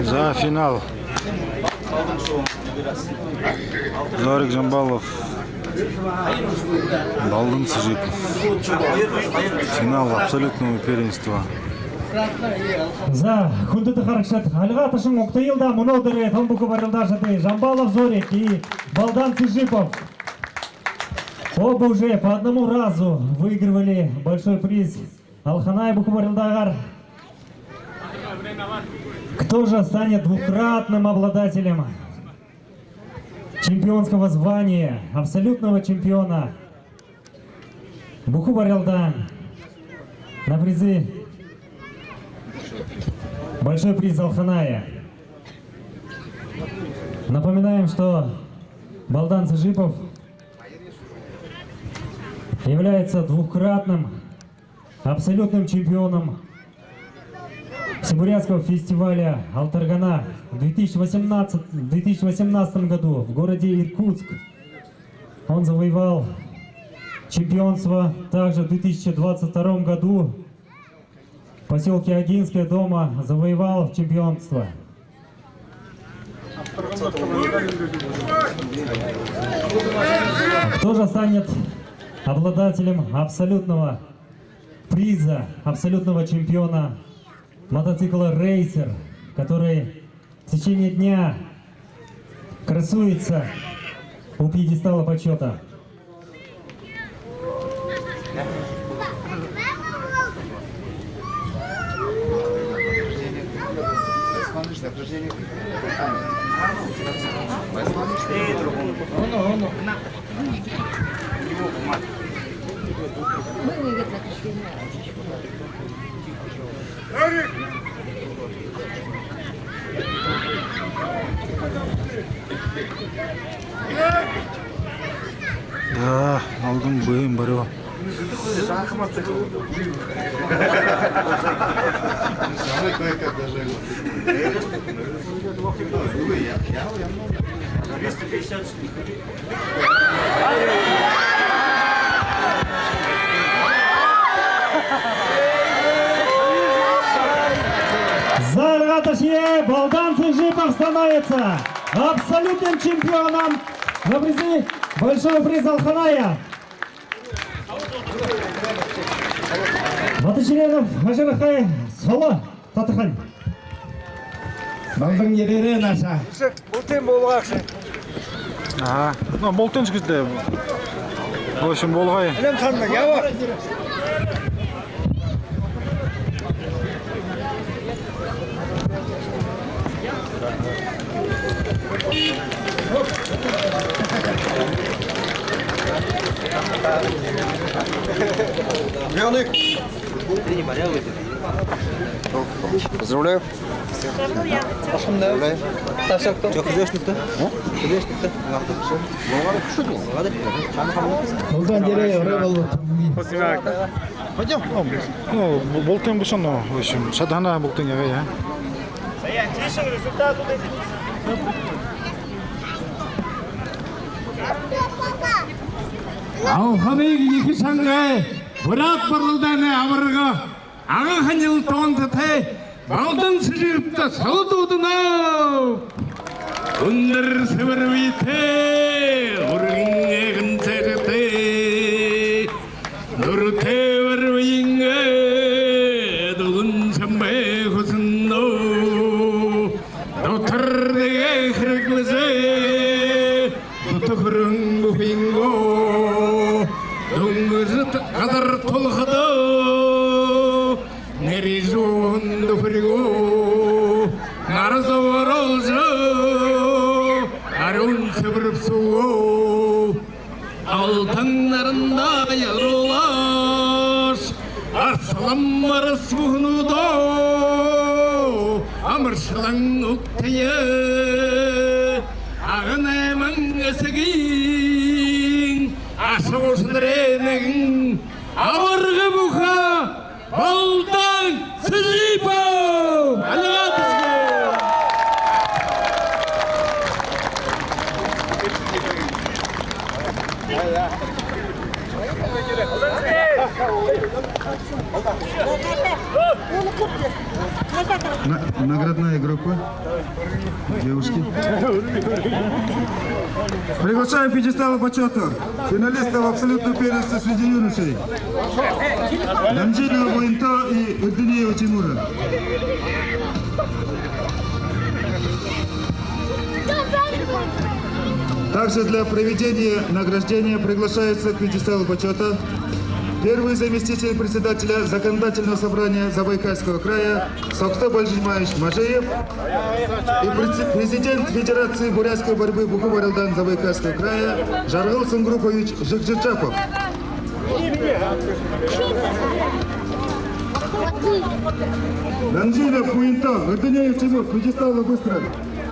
За финал. Зорик Жамбалов, Балдын Сыжипов. Финал абсолютного первенства. За хүндэт харакшат алга ташын Октайылда Мунодыре Томбуку барылдашаты Жамбалов Зорик и Балдан Сыжипов. Оба уже по одному разу выигрывали большой приз Алханай Букубарилдагар. Кто же станет двукратным обладателем чемпионского звания, абсолютного чемпиона Бухубарилдан? На призы большой приз Алханая. Напоминаем, что Балдан Сыжипов является двукратным абсолютным чемпионом Всебурятского фестиваля Алтаргана в 2018 году в городе Иркутск. Он завоевал чемпионство также в 2022 году в поселке Агинское дома завоевал чемпионство. Кто же станет обладателем абсолютного приза, абсолютного чемпиона мотоцикла «Рейсер», который в течение дня красуется у пьедестала почета? Да, алдым быйым барыва. За Раташье Балдан Сыжипов становится абсолютным чемпионом на призы большого приза Алханая. Батышеренов Ажарахай Соло Татыхан. Балдың ерері наша. Бұлтен болғақшы. Ага, ну болтын жігітті. В общем, болғай. Әлем санына, ява. Поздравляю. Поздравляю. Что, хозяйственник-то? Хозяйственник-то? Балдан ерері ұры болды. Пойдем. Ну, болтын бұшын, в общем, шадана болтын яға, Алханайық екі шаңғай, бұрақ барлыданы авырға, аға қанжыл тоғантытай, Балдан Сыжиповты салдудың ау. Үнір сібір бейте, ұрғын егін сәріте, нұрте бір бейінге, дұғын шамбай құсынды, дұтырдығы қырықлысы, дұтықырың бұхинго, дүңгізі қадар толқыды, Неризунду фригу, нарзавар олжу, арун сыбырыпсу, алтынларында ярулаш, арсалам марыс бұғынуды, амыршылың ұқтайы, ағын әмін әсігін, ашы осындыренігін, авырғы бұға, Балдан Сыжипов! Алға бізге! Наградная группа. Девушки. Приглашаем пьедестала почета финалистов абсолютной первенства среди юношей. Дамжинова Буинто и Ирдынеева Тимура. Также для проведения награждения приглашается к пьедесталу почета первый заместитель председателя Законодательного собрания Забайкальского края Сокто Бальжимаевич Мажеев и президент Федерации бурятской борьбы Буху-Барилдан Забайкальского края Жаргал Сунгрупович Жикжичапов. Данжинов, Буинто, Ирдынеев Тимур, пьедесталы быстро.